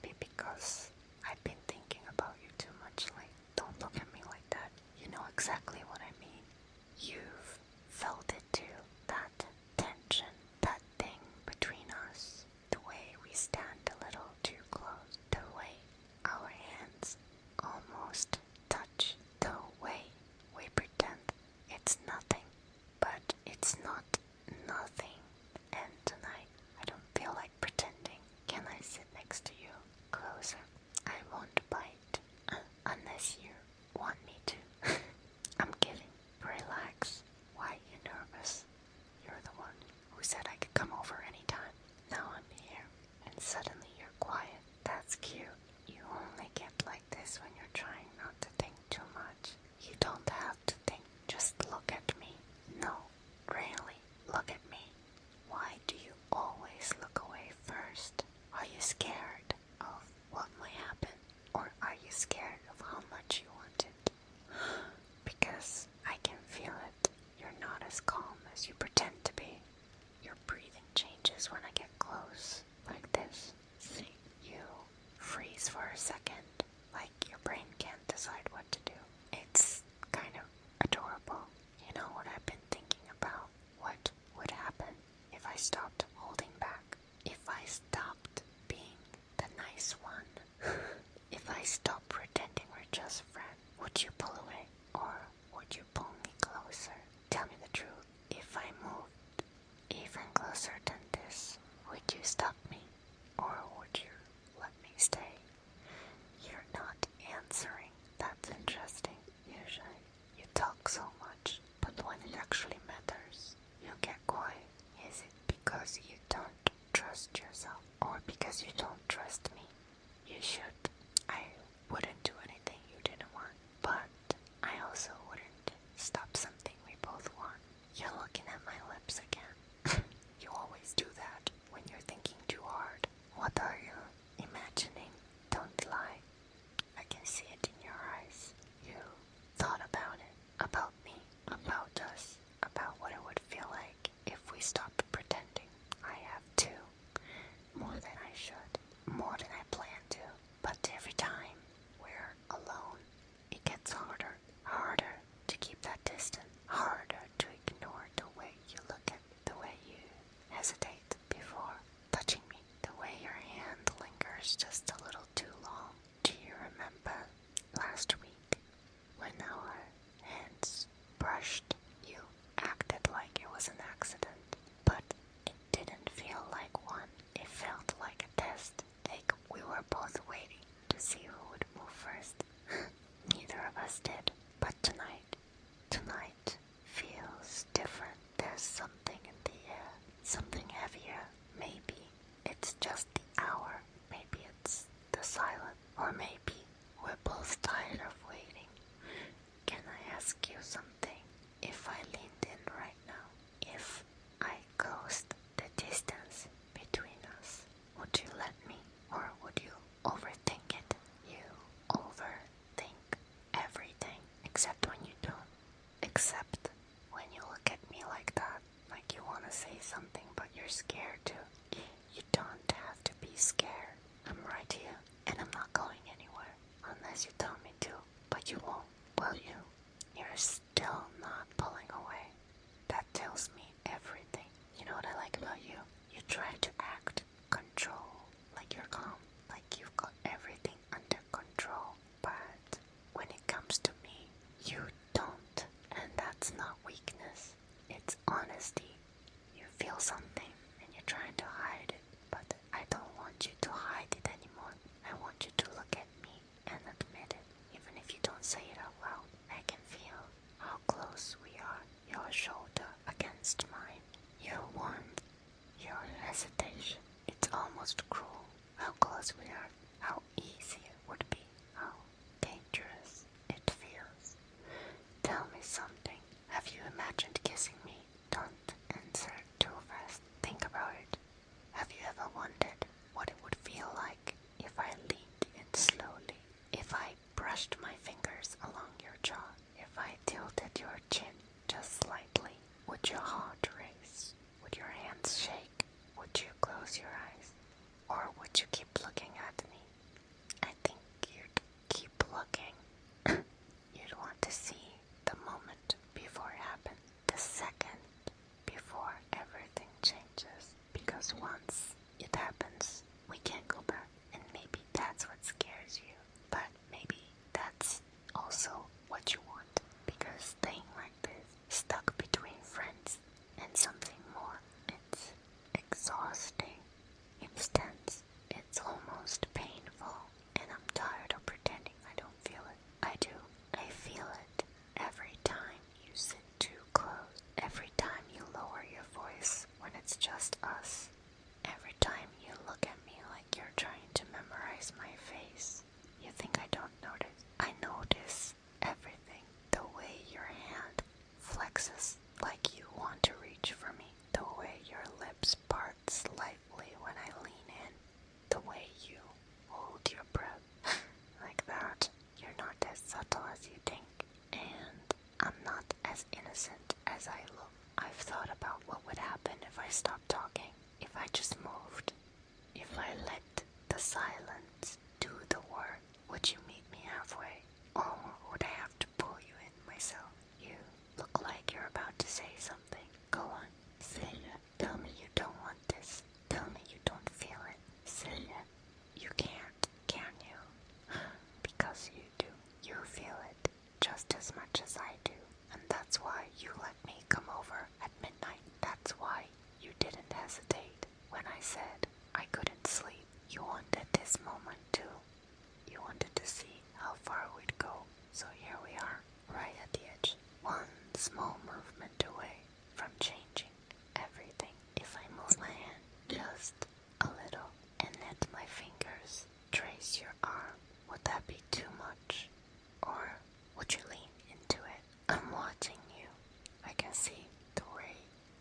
Maybe because I've been thinking about you too much lately. Don't look at me like that. You know exactly what I mean. You've felt it too. That tension, that thing between us. The way we stand a little too close. The way our hands almost touch. The way we pretend it's nothing. But it's not nothing. And tonight, I don't feel like pretending. Can I sit next to you? Closer. I won't bite. Unless you want me to. I'm kidding. Relax. Why are you nervous? You're the one who said I could come over anytime. Now I'm here, and suddenly you're quiet. That's cute. You only get like this when you're trying not to think too much. You don't have to think. Just look at me. No, really, look at me. Why do you always look away first? Are you scared of what might happen? Or are you scared of how much you want it? Because I can feel it. You're not as calm as you pretend to be. Your breathing changes when I get close, like this. See, you freeze for a second, like your brain can't decide what to do. It's kind of adorable. You know what I've been thinking about? What would happen if I stopped holding back? If I stopped being the nice one? If I stopped pretending we're just friends? Would you pull away? Or would you pull me closer? Tell me the truth. If I moved even closer than this, would you stop me? Or would you let me stay? You're not answering. That's interesting. Usually you talk so much, but when it actually matters, you get quiet. Is it because you don't trust yourself? Or because you don't trust me? You should. I wouldn't do anything you didn't want, but I also wouldn't stop something we both want. You're looking at my lips again. You always do that when you're thinking too hard. What are you imagining? Don't lie. I can see it in your eyes. You thought about it, about me, about us, about what it would feel like if we stopped pretending. I have too. More than I should. More than I plan to. But every time we're alone, it gets harder. Harder to keep that distance. Harder to ignore the way you look at me. The way you hesitate before touching me. The way your hand lingers just a little too long. Do you remember last week when our hands brushed? You acted like it was an accident, but it didn't feel like one. It felt like a test. Like we were both waiting to see who would move first. Neither of us did. But tonight feels different. There's something in the air. Something heavier. Maybe it's just the hour. Maybe it's the silence. Or maybe we're both tired of waiting. Can I ask you something? If I leaned in right now, if I closed the distance between us, would you let me? Or would you overthink it? You overthink everything, except when you don't. Except when you look at me like that, like you want to say something but you're scared to. You don't have to be scared. I'm right here, and I'm not going anywhere, unless you tell me to. But you won't, will you? You're still not pulling away. That tells me everything. You know what I like about you? You try to act control, like you're calm, like you've got everything under control. But when it comes to me, you don't. And that's not weakness. It's honesty. You feel something and you're trying to hide it. But I don't want you to hide it anymore. I want you to look at me and admit it. Even if you don't say it out loud, I can feel how close we are. Your shoulder against mine. Your warmth. Your hesitation. It's almost cruel how close we are. How easy it would be. How dangerous it feels. Tell me something. Have you imagined kissing me? Don't answer too fast. Think about it. Have you ever wondered what it would feel like if I leaned in slowly? If I brushed my fingers along your jaw? If I tilted your chin just slightly? Would your heart race? Would your hands shake? Would you close your eyes? Or would you keep looking at me? just us. Every time you look at me like you're trying to memorize my face, you think I don't notice. I notice everything. The way your hand flexes like you want to reach for me. The way your lips part slightly when I lean in. The way you hold your breath like that. You're not as subtle as you think. And I'm not as innocent as I look. I've thought about what would happen if I stopped talking. If I just moved. If I let the silence do the work. Would you meet me halfway? Or would I have to pull you in myself? You look like you're about to say something. Go on. Say it. Tell me you don't want this. Tell me you don't feel it. Say it. You can't, can you? Because you do. You feel it just as much as I do. And that's why you let me come over at midnight. That's why you didn't hesitate when I said I couldn't sleep. You wanted this moment too. You wanted to see how far we'd go. So here we are, right at the edge. One small movement away from changing everything. If I move my hand just a little and let my fingers trace your arm, would that be too much? Or would you lean into it? I'm watching you. I can see the way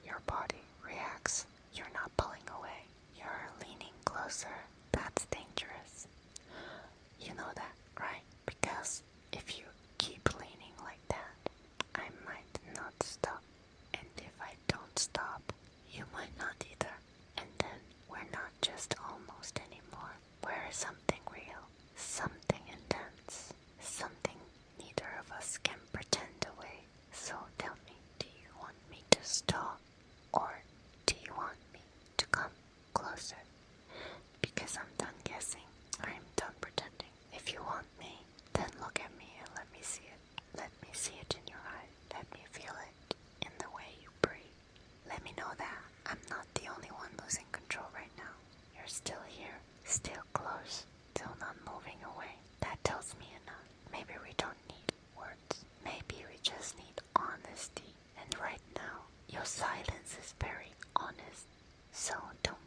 your body reacts. You're not pulling away. You're leaning closer. That's dangerous. You know that, right? Because if you keep leaning like that, I might not stop. And if I don't stop, you might not either. And then we're not just almost anymore. We're something real, something intense, something neither of us can pretend away. So tell me, do you want me to stop? Or do you want me to come closer? Because I'm done guessing. I'm done pretending. If you want me, then look at me and let me see it. Let me see it in your eye. Let me feel it in the way you breathe. Let me know that I'm not the only one losing control right now. You're still here, still close, still not moving away. That tells me enough. Maybe we don't need words. Maybe we just need honesty. And right now, your silence is very honest. So don't